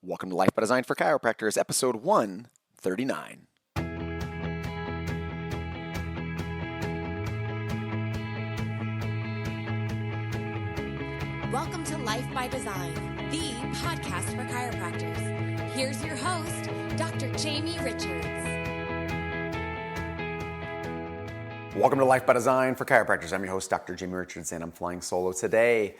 Welcome to Life by Design for Chiropractors, episode 139. Welcome to Life by Design, the podcast for chiropractors. Here's your host, Dr. Jamie Richards. Welcome to Life by Design for Chiropractors. I'm your host, Dr. Jamie Richards, and I'm flying solo today. I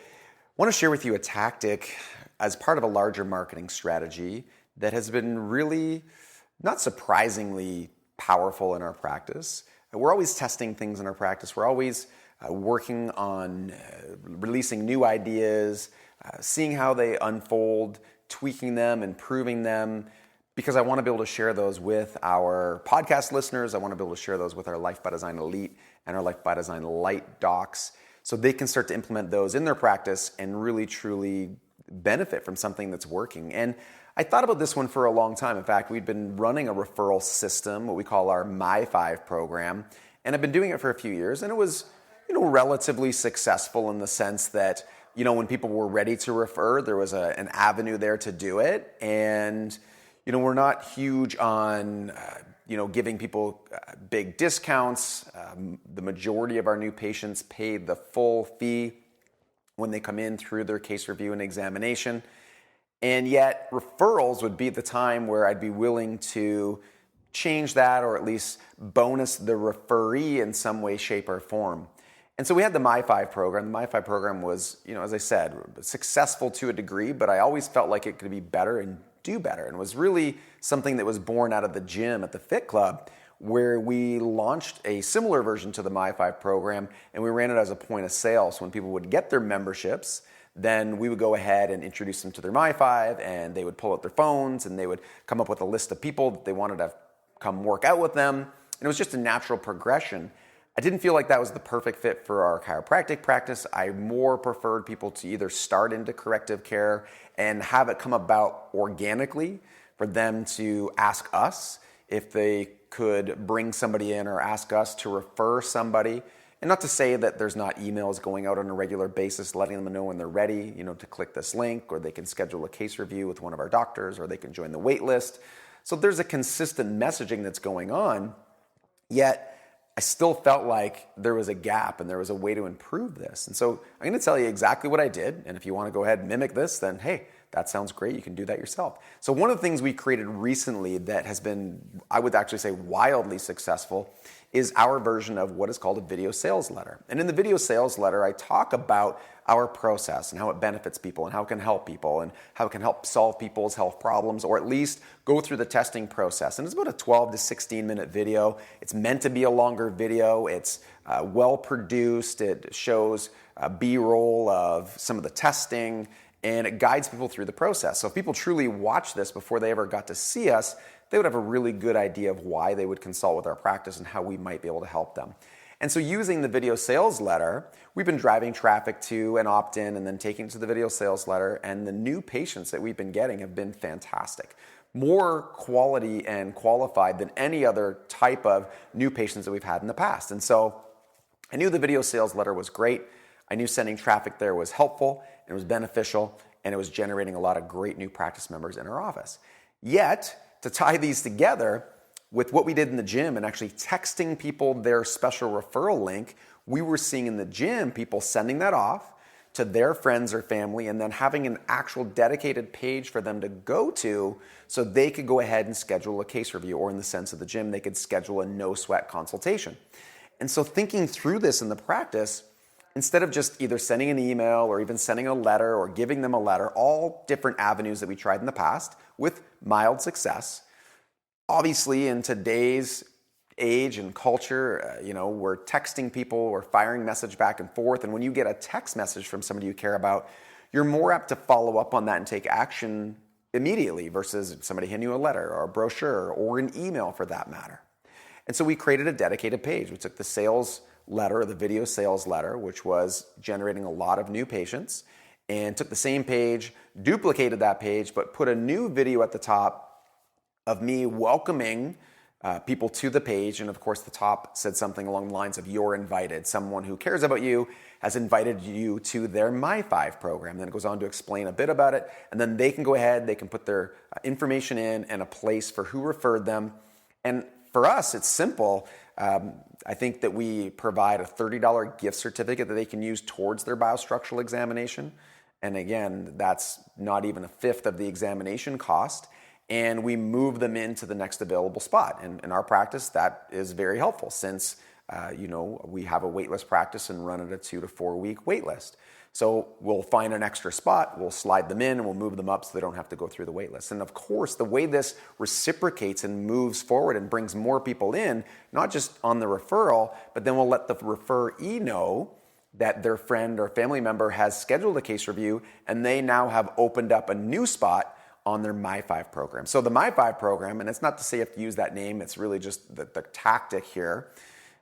want to share with you a tactic as part of a larger marketing strategy that has been really, not surprisingly, powerful in our practice. We're always testing things in our practice. We're always working on releasing new ideas, seeing how they unfold, tweaking them, improving them, because I want to be able to share those with our podcast listeners. I want to be able to share those with our Life by Design Elite and our Life by Design Light docs so they can start to implement those in their practice and really, truly benefit from something that's working. And I thought about this one for a long time. In fact, we've been running a referral system, what we call our My5 program, and I've been doing it for a few years, and it was relatively successful in the sense that, when people were ready to refer, there was an avenue there to do it. And, we're not huge on, giving people big discounts. The majority of our new patients paid the full fee when they come in through their case review and examination. And yet referrals would be the time where I'd be willing to change that or at least bonus the referee in some way, shape, or form. And so we had the My5 program. The My5 program was, as I said, successful to a degree, but I always felt like it could be better and do better. And it was really something that was born out of the gym at the Fit Club, where we launched a similar version to the My5 program, and we ran it as a point of sale. So when people would get their memberships, then we would go ahead and introduce them to their My5, and they would pull out their phones, and they would come up with a list of people that they wanted to come work out with them. And it was just a natural progression. I didn't feel like that was the perfect fit for our chiropractic practice. I more preferred people to either start into corrective care and have it come about organically, for them to ask us if they could bring somebody in or ask us to refer somebody. And not to say that there's not emails going out on a regular basis letting them know when they're ready, to click this link, or they can schedule a case review with one of our doctors, or they can join the wait list. So there's a consistent messaging that's going on, yet I still felt like there was a gap and there was a way to improve this. And so I'm going to tell you exactly what I did. And if you want to go ahead and mimic this, then hey, that sounds great. You can do that yourself. So one of the things we created recently that has been, I would actually say, wildly successful is our version of what is called a video sales letter. And in the video sales letter, I talk about our process and how it benefits people and how it can help people and how it can help solve people's health problems, or at least go through the testing process. And it's about a 12 to 16 minute video. It's meant to be a longer video. It's well produced. It shows B-roll of some of the testing, and it guides people through the process. So if people truly watch this before they ever got to see us, they would have a really good idea of why they would consult with our practice and how we might be able to help them. And so using the video sales letter, we've been driving traffic to an opt-in and then taking it to the video sales letter, and the new patients that we've been getting have been fantastic. More quality and qualified than any other type of new patients that we've had in the past. And so I knew the video sales letter was great. I knew sending traffic there was helpful, and it was beneficial, and it was generating a lot of great new practice members in our office. Yet, to tie these together with what we did in the gym and actually texting people their special referral link, we were seeing in the gym people sending that off to their friends or family and then having an actual dedicated page for them to go to so they could go ahead and schedule a case review, or in the sense of the gym, they could schedule a no-sweat consultation. And so thinking through this in the practice, instead of just either sending an email or even sending a letter or giving them a letter, all different avenues that we tried in the past with mild success. Obviously, in today's age and culture, we're texting people, we're firing message back and forth. And when you get a text message from somebody you care about, you're more apt to follow up on that and take action immediately versus somebody handing you a letter or a brochure or an email for that matter. And so we created a dedicated page. We took the sales letter, the video sales letter, which was generating a lot of new patients, and took the same page, duplicated that page, but put a new video at the top of me welcoming people to the page. And of course, the top said something along the lines of "you're invited." Someone who cares about you has invited you to their My5 program. Then it goes on to explain a bit about it. And then they can go ahead, they can put their information in and a place for who referred them. And for us, it's simple. I think that we provide a $30 gift certificate that they can use towards their biostructural examination. And again, that's not even a fifth of the examination cost. And we move them into the next available spot. And in our practice, that is very helpful since we have a waitlist practice and run at a 2 to 4 week waitlist. So we'll find an extra spot, we'll slide them in, and we'll move them up so they don't have to go through the waitlist. And of course, the way this reciprocates and moves forward and brings more people in, not just on the referral, but then we'll let the referee know that their friend or family member has scheduled a case review, and they now have opened up a new spot on their My5 program. So the My5 program, and it's not to say you have to use that name, it's really just the tactic here.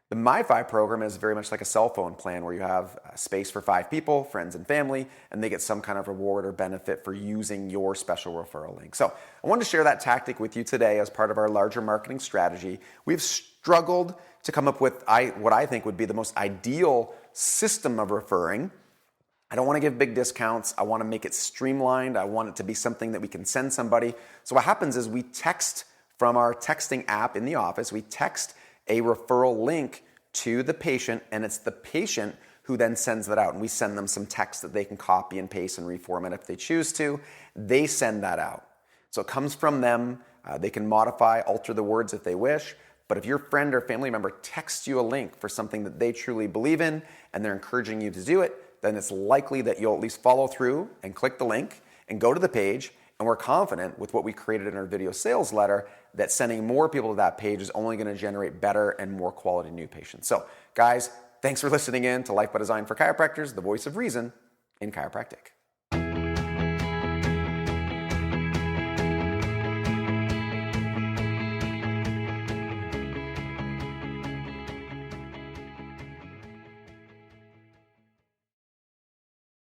The My5 program is very much like a cell phone plan where you have space for 5 people, friends and family, and they get some kind of reward or benefit for using your special referral link. So I wanted to share that tactic with you today as part of our larger marketing strategy. We've struggled to come up with what I think would be the most ideal system of referring. I don't want to give big discounts. I want to make it streamlined. I want it to be something that we can send somebody. So what happens is we text from our texting app in the office, we text a referral link to the patient, and it's the patient who then sends that out. And we send them some text that they can copy and paste and reformat if they choose to. They send that out. So it comes from them. They can modify, alter the words if they wish. But if your friend or family member texts you a link for something that they truly believe in and they're encouraging you to do it, then it's likely that you'll at least follow through and click the link and go to the page. And we're confident with what we created in our video sales letter that sending more people to that page is only going to generate better and more quality new patients. So guys, thanks for listening in to Life by Design for Chiropractors, the voice of reason in chiropractic.